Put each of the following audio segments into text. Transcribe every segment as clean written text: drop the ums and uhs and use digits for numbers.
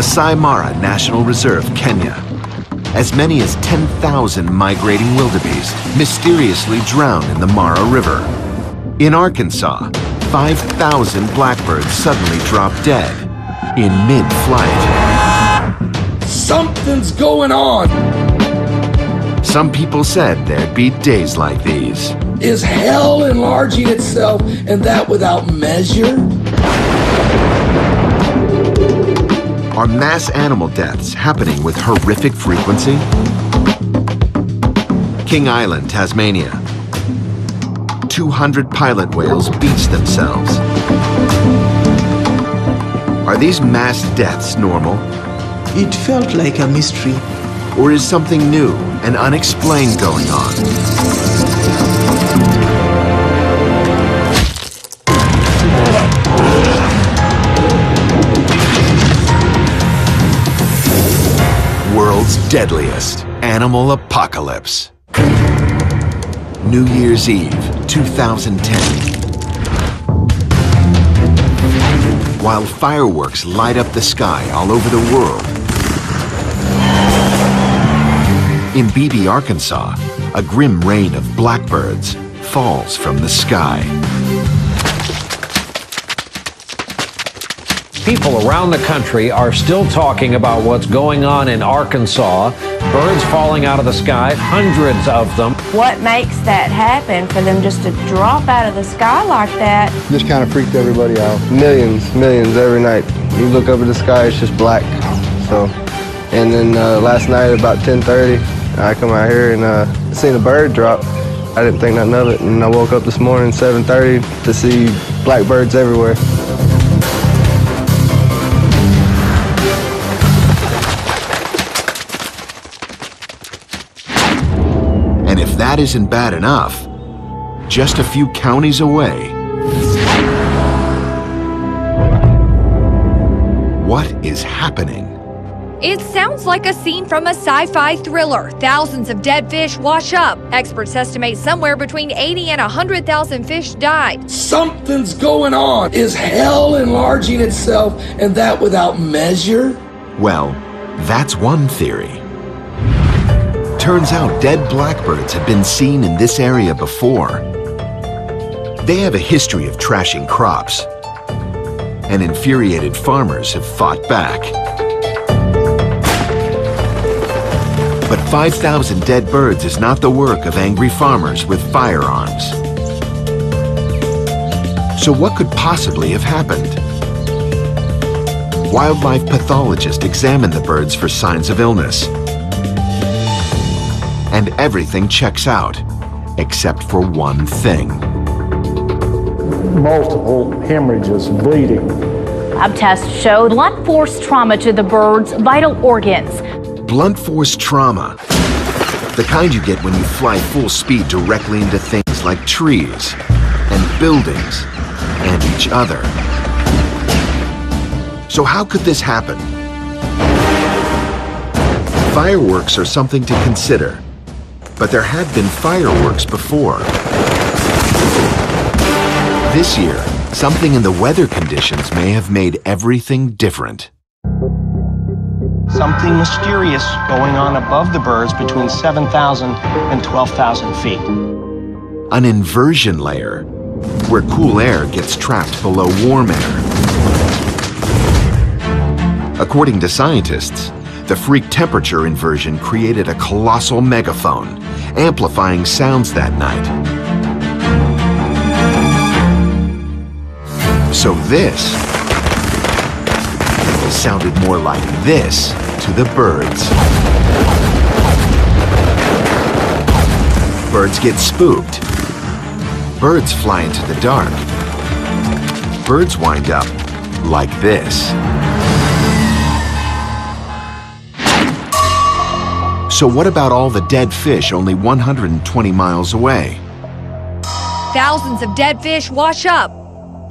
Masai Mara National Reserve, Kenya. As many as 10,000 migrating wildebeest mysteriously drown in the Mara River. In Arkansas, 5,000 blackbirds suddenly drop dead in mid-flight. Something's going on! Some people said there'd be days like these. Is hell enlarging itself, and that without measure? Are mass animal deaths happening with horrific frequency? King Island, Tasmania. 200 pilot whales beach themselves. Are these mass deaths normal? It felt like a mystery. Or is something new and unexplained going on? World's deadliest animal apocalypse. New Year's Eve, 2010. While fireworks light up the sky all over the world, in Beebe, Arkansas, a grim rain of blackbirds falls from the sky. People around the country are still talking about what's going on in Arkansas. Birds falling out of the sky, hundreds of them. What makes that happen for them just to drop out of the sky like that? Just kind of freaked everybody out. Millions every night. You look up at the sky, it's just black. So, and then last night about 10:30, I come out here and seen a bird drop. I didn't think nothing of it, and I woke up this morning 7:30 to see blackbirds everywhere. And if that isn't bad enough, just a few counties away, what is happening? It sounds like a scene from a sci-fi thriller. Thousands of dead fish wash up. Experts estimate somewhere between 80 and 100,000 fish died. Something's going on! Is hell enlarging itself, and that without measure? Well, that's one theory. Turns out dead blackbirds have been seen in this area before. They have a history of trashing crops, and infuriated farmers have fought back. But 5,000 dead birds is not the work of angry farmers with firearms. So what could possibly have happened? Wildlife pathologists examined the birds for signs of illness. And everything checks out, except for one thing. Multiple hemorrhages, bleeding. Lab tests show blunt force trauma to the bird's vital organs. Blunt force trauma, the kind you get when you fly full speed directly into things like trees and buildings and each other. So how could this happen? Fireworks are something to consider, but there had been fireworks before. This year, something in the weather conditions may have made everything different. Something mysterious going on above the birds between 7,000 and 12,000 feet. An inversion layer, where cool air gets trapped below warm air. According to scientists, the freak temperature inversion created a colossal megaphone, amplifying sounds that night. So this sounded more like this to the birds. Birds get spooked. Birds fly into the dark. Birds wind up like this. So what about all the dead fish only 120 miles away? Thousands of dead fish wash up.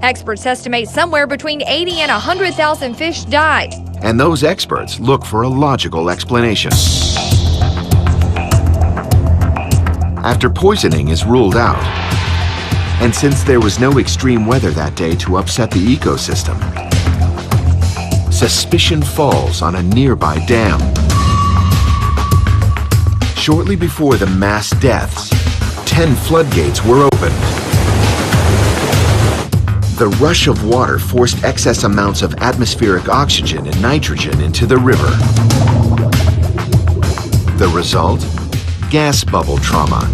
Experts estimate somewhere between 80 and 100,000 fish died. And those experts look for a logical explanation. After poisoning is ruled out, and since there was no extreme weather that day to upset the ecosystem, suspicion falls on a nearby dam. Shortly before the mass deaths, 10 floodgates were opened. The rush of water forced excess amounts of atmospheric oxygen and nitrogen into the river. The result? Gas bubble trauma.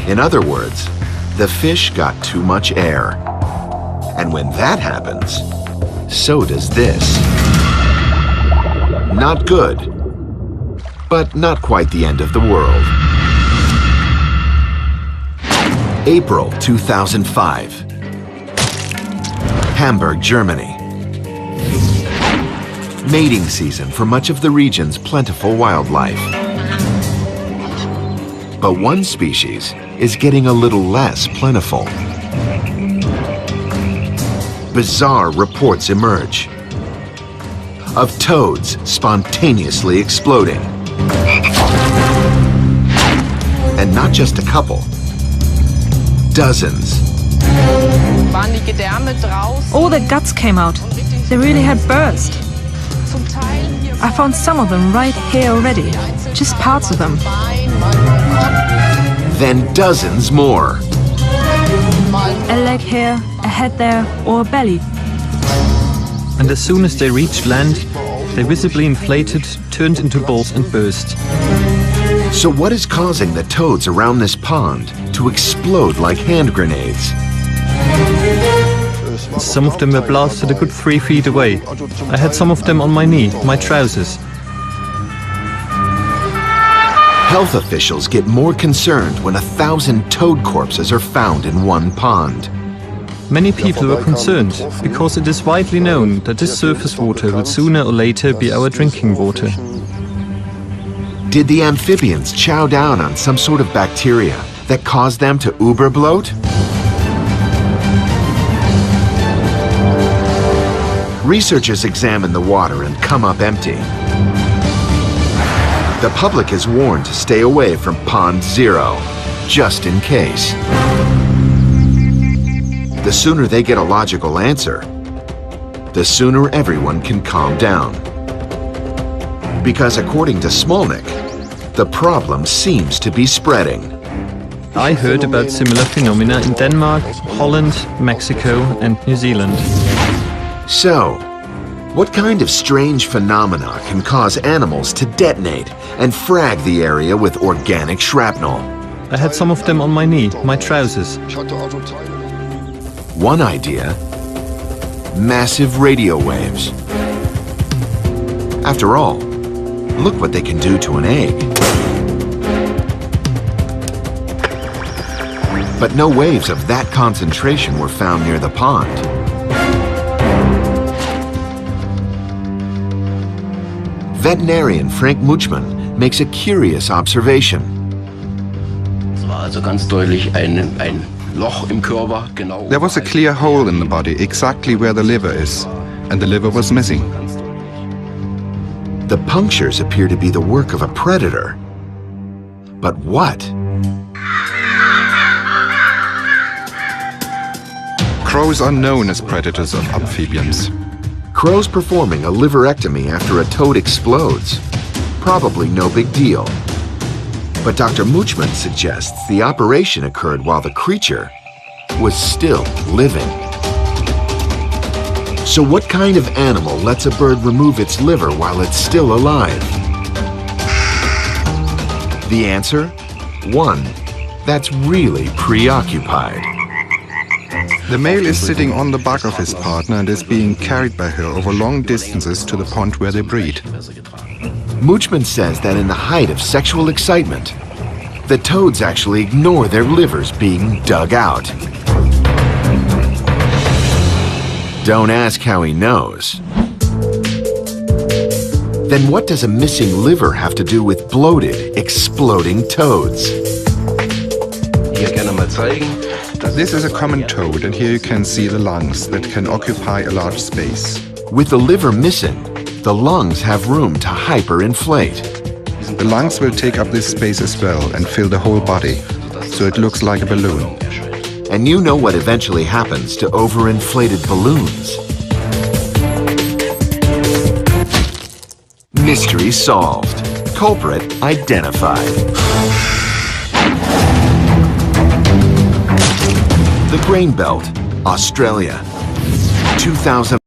In other words, the fish got too much air. And when that happens, so does this. Not good, but not quite the end of the world. April 2005. Hamburg, Germany. Mating season for much of the region's plentiful wildlife. But one species is getting a little less plentiful. Bizarre reports emerge of toads spontaneously exploding. And not just a couple, dozens. All the guts came out. They really had burst. I found some of them right here already, just parts of them. Then dozens more. A leg here, a head there, or a belly. And as soon as they reached land, they visibly inflated, turned into balls and burst. So what is causing the toads around this pond to explode like hand grenades? Some of them were blasted a good 3 feet away. I had some of them on my knee, my trousers. Health officials get more concerned when 1,000 toad corpses are found in one pond. Many people were concerned, because it is widely known that this surface water will sooner or later be our drinking water. Did the amphibians chow down on some sort of bacteria that caused them to uber-bloat? Researchers examine the water and come up empty. The public is warned to stay away from Pond Zero, just in case. The sooner they get a logical answer, the sooner everyone can calm down. Because according to Smolnik, the problem seems to be spreading. I heard about similar phenomena in Denmark, Holland, Mexico and New Zealand. So, what kind of strange phenomena can cause animals to detonate and frag the area with organic shrapnel? I had some of them on my knee, my trousers. One idea: massive radio waves. After all, look what they can do to an egg. But no waves of that concentration were found near the pond. Veterinarian Frank Muchman makes a curious observation. There was a clear hole in the body exactly where the liver is, and the liver was missing. The punctures appear to be the work of a predator. But what? Crows are known as predators of amphibians. Crows performing a liverectomy after a toad explodes. Probably no big deal. But Dr. Muchman suggests the operation occurred while the creature was still living. So what kind of animal lets a bird remove its liver while it's still alive? The answer? One that's really preoccupied. The male is sitting on the back of his partner and is being carried by her over long distances to the pond where they breed. Muchman says that in the height of sexual excitement, the toads actually ignore their livers being dug out. Don't ask how he knows. Then what does a missing liver have to do with bloated, exploding toads? This is a common toad, and here you can see the lungs that can occupy a large space. With the liver missing, the lungs have room to hyperinflate. The lungs will take up this space as well and fill the whole body, so it looks like a balloon. And you know what eventually happens to overinflated balloons. Mystery solved. Culprit identified. The Grain Belt, Australia, 2000.